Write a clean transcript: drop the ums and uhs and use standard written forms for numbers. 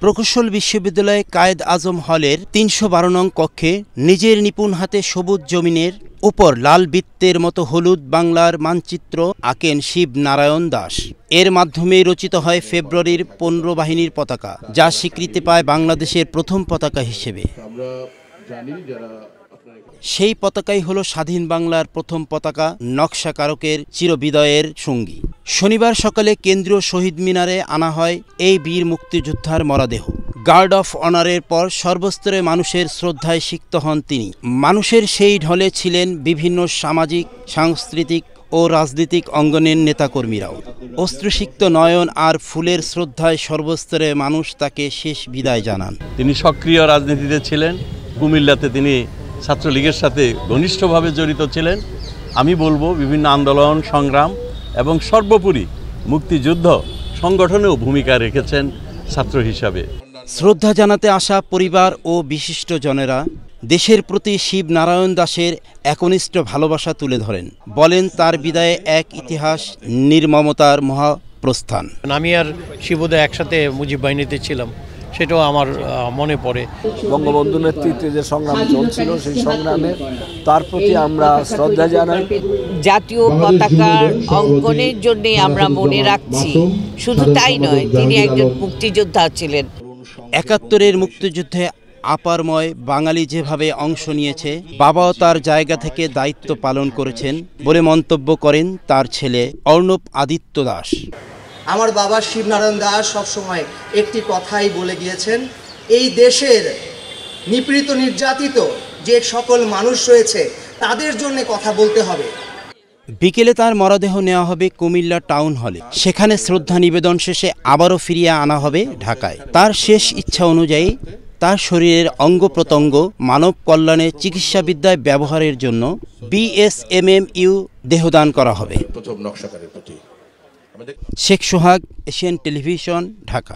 প্রকৌশল বিশ্ববিদ্যালয়ে কায়েদ আজম হলের ৩১২ নং কক্ষে নিজের নিপুণ হাতে সবুজ জমিনের উপর লাল বৃত্তের মতো হলুদ বাংলার মানচিত্র আঁকেন শিব নারায়ণ দাস। এর মাধ্যমে রচিত হয় ফেব্রুয়ারির ১৫ বাহিনীর পতাকা, যা স্বীকৃতি পায় বাংলাদেশের প্রথম পতাকা হিসেবে। সেই পতাকাই হলো স্বাধীন বাংলার প্রথম পতাকা, নকশাকারকের চিরবিদায়ের সঙ্গী। শনিবার সকালে কেন্দ্রীয় শহীদ মিনারে আনা হয় এই বীর মুক্তিযোদ্ধার মরদেহ। গার্ড অফ অনারের পর সর্বস্তরে মানুষের শ্রদ্ধায় সিক্ত হন তিনি। মানুষের সেই ঢলে ছিলেন বিভিন্ন সামাজিক, সাংস্কৃতিক ও রাজনৈতিক অঙ্গনের নেতাকর্মীরাও। অশ্রুসিক্ত নয়ন আর ফুলের শ্রদ্ধায় সর্বস্তরে মানুষ তাকে শেষ বিদায় জানান। তিনি সক্রিয় রাজনীতিতে ছিলেন। কুমিল্লাতে তিনি ছাত্রলীগের সাথে ঘনিষ্ঠভাবে জড়িত ছিলেন। আমি বলবো বিভিন্ন আন্দোলন, সংগ্রাম এবং সর্বোপরি মুক্তিযুদ্ধ সংগঠনেও ভূমিকা রেখেছেন ছাত্র হিসাবে। শ্রদ্ধা জানাতে আসা পরিবার ও বিশিষ্টজনেরা দেশের প্রতি শিব নারায়ণ দাসের একনিষ্ঠ ভালোবাসা তুলে ধরেন। বলেন, তার বিদায়ে এক ইতিহাস নির্মমতার মহাপ্রস্থান। আমি আর শিবুদা একসাথে মুজিব বাহিনীতে ছিলাম, সেটাও আমার মনে পড়ে। বঙ্গবন্ধু নেতৃত্বে যে সংগ্রাম চলছিল, সেই সংগ্রামে তার প্রতি আমরা শ্রদ্ধা জানাই। জাতীয় পতাকার অঙ্কনের জন্য আমরা মনে রাখছি, শুধু তাই নয়, তিনি একজন মুক্তিযোদ্ধা ছিলেন। ৭১-এর মুক্তিযুদ্ধে আপারময় বাঙালি যেভাবে অংশ নিয়েছে, বাবাও তার জায়গা থেকে দায়িত্ব পালন করেছেন বলে মন্তব্য করেন তার ছেলে অর্ণব আদিত্য দাস। আমার বাবা শিবনারায়ণ দাস সবসময় একটি কথাই বলে গিয়েছেন, এই দেশের নিপীড়িত নির্যাতিত যে সকল মানুষ রয়েছে তাদের জন্য কথা বলতে হবে। বিকেলে তার মরদেহ নেওয়া হবে কুমিল্লা টাউন হলে। সেখানে শ্রদ্ধা নিবেদন শেষে আবারও ফিরিয়ে আনা হবে ঢাকায়। তার শেষ ইচ্ছা অনুযায়ী তার শরীরের অঙ্গ প্রত্যঙ্গ মানব কল্যাণে চিকিৎসাবিদ্যায় ব্যবহারের জন্য BSMMU দেহদান করা হবে। শেখ সোহাগ, এশিয়ান টেলিভিশন, ঢাকা।